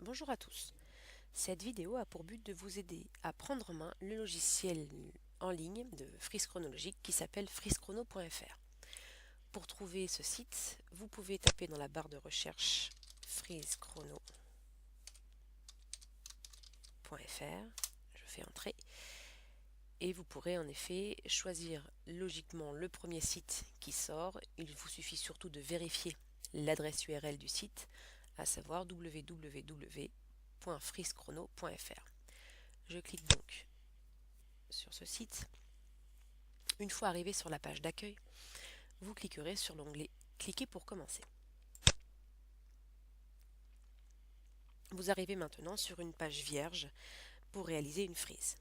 Bonjour à tous. Cette vidéo a pour but de vous aider à prendre en main le logiciel en ligne de frise chronologique qui s'appelle frisechrono.fr. Pour trouver ce site, vous pouvez taper dans la barre de recherche frisechrono.fr. Je fais entrer et vous pourrez en effet choisir logiquement le premier site qui sort. Il vous suffit surtout de vérifier l'adresse URL du site, à savoir www.frisechrono.fr. Je clique donc sur ce site. Une fois arrivé sur la page d'accueil, vous cliquerez sur l'onglet « Cliquez pour commencer ». Vous arrivez maintenant sur une page vierge pour réaliser une frise.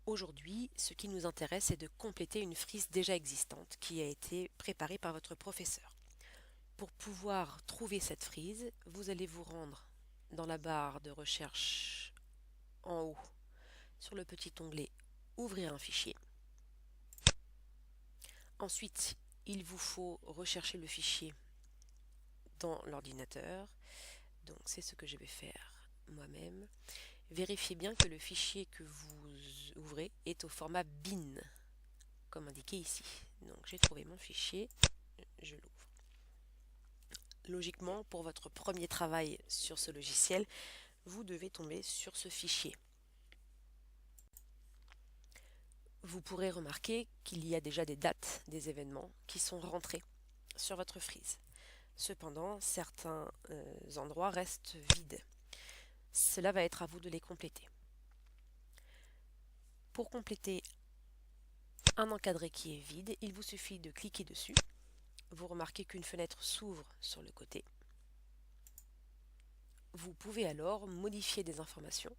Aujourd'hui, ce qui nous intéresse est de compléter une frise déjà existante qui a été préparée par votre professeur. Pour pouvoir trouver cette frise, vous allez vous rendre dans la barre de recherche en haut sur le petit onglet « Ouvrir un fichier ». Ensuite, il vous faut rechercher le fichier dans l'ordinateur. Donc c'est ce que je vais faire moi-même. Vérifiez bien que le fichier que vous ouvrez est au format bin, comme indiqué ici. Donc j'ai trouvé mon fichier, je l'ouvre. Logiquement, pour votre premier travail sur ce logiciel, vous devez tomber sur ce fichier. Vous pourrez remarquer qu'il y a déjà des dates des événements qui sont rentrés sur votre frise. Cependant, certains endroits restent vides. Cela va être à vous de les compléter. Pour compléter un encadré qui est vide, il vous suffit de cliquer dessus. Vous remarquez qu'une fenêtre s'ouvre sur le côté. Vous pouvez alors modifier des informations,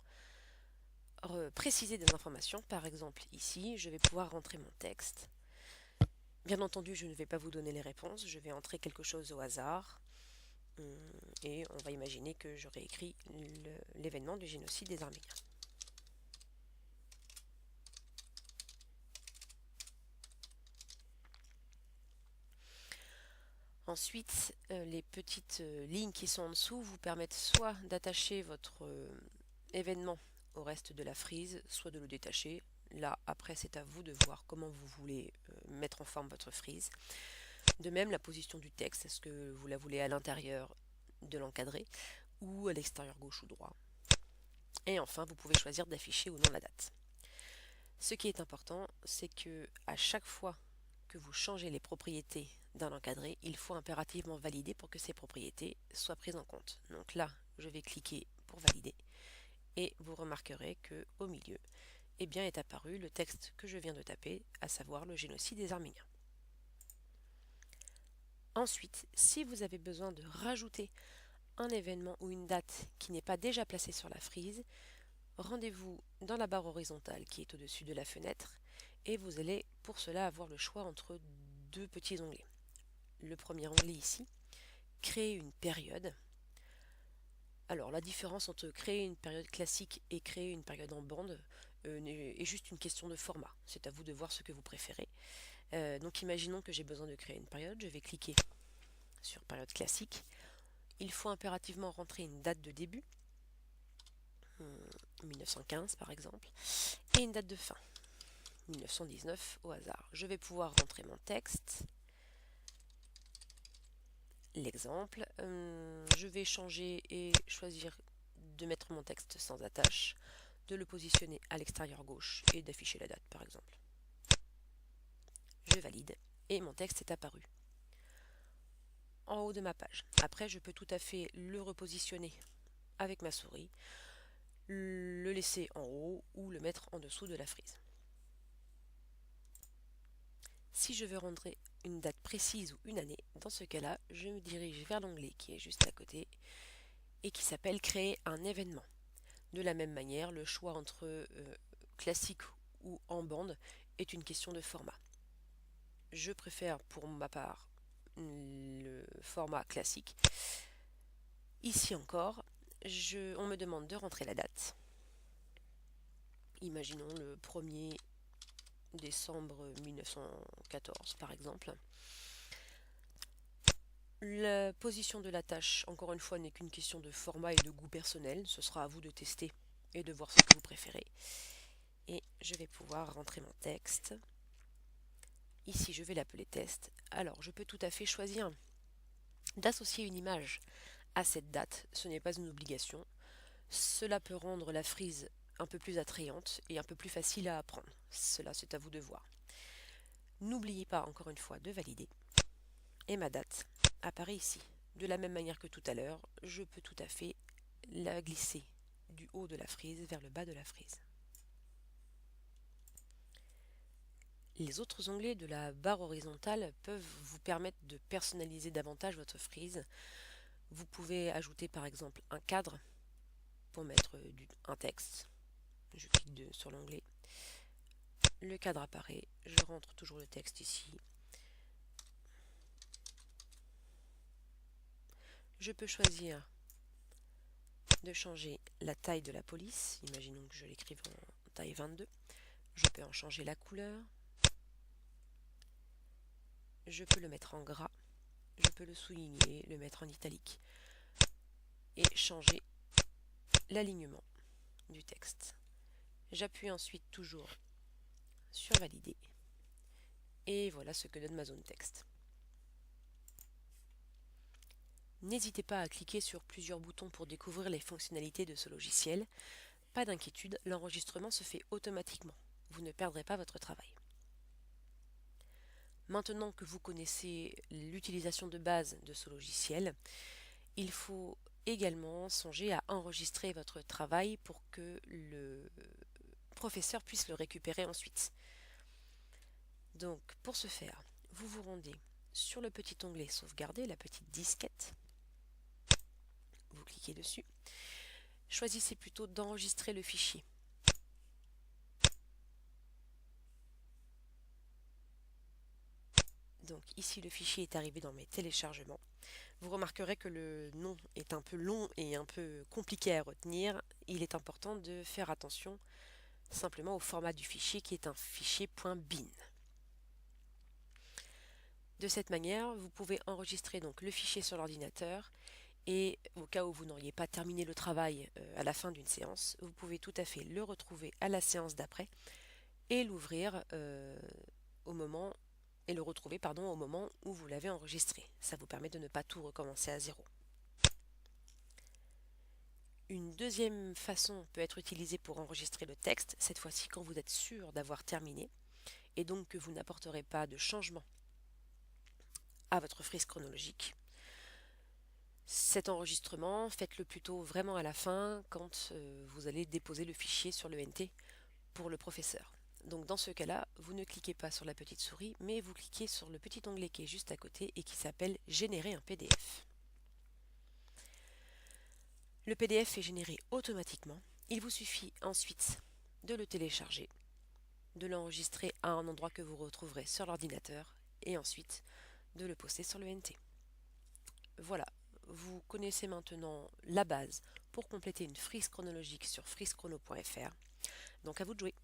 préciser des informations. Par exemple, ici, je vais pouvoir rentrer mon texte. Bien entendu, je ne vais pas vous donner les réponses, je vais entrer quelque chose au hasard. Et on va imaginer que j'aurais écrit l'événement du génocide des Arméniens. Ensuite, les petites lignes qui sont en dessous vous permettent soit d'attacher votre événement au reste de la frise, soit de le détacher. Là, après, c'est à vous de voir comment vous voulez mettre en forme votre frise. De même, la position du texte, est-ce que vous la voulez à l'intérieur de l'encadré ou à l'extérieur gauche ou droit. Et enfin, vous pouvez choisir d'afficher ou non la date. Ce qui est important, c'est que à chaque fois que vous changez les propriétés d'un encadré, il faut impérativement valider pour que ces propriétés soient prises en compte. Donc là, je vais cliquer pour valider et vous remarquerez que au milieu, est apparu le texte que je viens de taper, à savoir le génocide des Arméniens. Ensuite, si vous avez besoin de rajouter un événement ou une date qui n'est pas déjà placé sur la frise, rendez-vous dans la barre horizontale qui est au-dessus de la fenêtre et vous allez pour cela avoir le choix entre deux petits onglets. Le premier onglet ici, créer une période. Alors la différence entre créer une période classique et créer une période en bande est juste une question de format. C'est à vous de voir ce que vous préférez. Donc imaginons que j'ai besoin de créer une période, je vais cliquer sur période classique. Il faut impérativement rentrer une date de début, 1915 par exemple, et une date de fin, 1919 au hasard. Je vais pouvoir rentrer mon texte, l'exemple. Je vais changer et choisir de mettre mon texte sans attache, de le positionner à l'extérieur gauche et d'afficher la date par exemple. Je valide et mon texte est apparu en haut de ma page. Après, je peux tout à fait le repositionner avec ma souris, le laisser en haut ou le mettre en dessous de la frise. Si je veux rentrer une date précise ou une année, dans ce cas-là, je me dirige vers l'onglet qui est juste à côté et qui s'appelle Créer un événement. De la même manière, le choix entre classique ou en bande est une question de format. Je préfère pour ma part le format classique. Ici encore, on me demande de rentrer la date. Imaginons le 1er décembre 1914 par exemple. La position de la tâche, encore une fois, n'est qu'une question de format et de goût personnel. Ce sera à vous de tester et de voir ce que vous préférez. Et je vais pouvoir rentrer mon texte. Ici, je vais l'appeler test. Alors, je peux tout à fait choisir d'associer une image à cette date. Ce n'est pas une obligation. Cela peut rendre la frise un peu plus attrayante et un peu plus facile à apprendre. Cela, c'est à vous de voir. N'oubliez pas, encore une fois, de valider. Et ma date apparaît ici. De la même manière que tout à l'heure, je peux tout à fait la glisser du haut de la frise vers le bas de la frise. Les autres onglets de la barre horizontale peuvent vous permettre de personnaliser davantage votre frise. Vous pouvez ajouter par exemple un cadre pour mettre un texte. Je clique sur l'onglet. Le cadre apparaît. Je rentre toujours le texte ici. Je peux choisir de changer la taille de la police. Imaginons que je l'écrive en taille 22. Je peux en changer la couleur. Je peux le mettre en gras. Je peux le souligner, le mettre en italique. Et changer l'alignement du texte. J'appuie ensuite toujours sur valider. Et voilà ce que donne ma zone texte. N'hésitez pas à cliquer sur plusieurs boutons pour découvrir les fonctionnalités de ce logiciel. Pas d'inquiétude, l'enregistrement se fait automatiquement. Vous ne perdrez pas votre travail. Maintenant que vous connaissez l'utilisation de base de ce logiciel, il faut également songer à enregistrer votre travail pour que le professeur puisse le récupérer ensuite. Donc pour ce faire, vous vous rendez sur le petit onglet sauvegarder, la petite disquette. Vous cliquez dessus. Choisissez plutôt d'enregistrer le fichier. Donc ici le fichier est arrivé dans mes téléchargements. Vous remarquerez que le nom est un peu long et un peu compliqué à retenir. Il est important de faire attention simplement au format du fichier qui est un fichier .bin. De cette manière, vous pouvez enregistrer donc le fichier sur l'ordinateur et au cas où vous n'auriez pas terminé le travail à la fin d'une séance, vous pouvez tout à fait le retrouver à la séance d'après et l'ouvrir au moment et le retrouver au moment où vous l'avez enregistré. Ça vous permet de ne pas tout recommencer à zéro. Une deuxième façon peut être utilisée pour enregistrer le texte, cette fois-ci quand vous êtes sûr d'avoir terminé et donc que vous n'apporterez pas de changement à votre frise chronologique. Cet enregistrement, faites-le plutôt vraiment à la fin quand vous allez déposer le fichier sur le NT pour le professeur. Donc dans ce cas-là, vous ne cliquez pas sur la petite souris, mais vous cliquez sur le petit onglet qui est juste à côté et qui s'appelle Générer un PDF. Le PDF est généré automatiquement. Il vous suffit ensuite de le télécharger, de l'enregistrer à un endroit que vous retrouverez sur l'ordinateur et ensuite de le poster sur le NT. Voilà, vous connaissez maintenant la base pour compléter une frise chronologique sur frisechrono.fr. Donc à vous de jouer.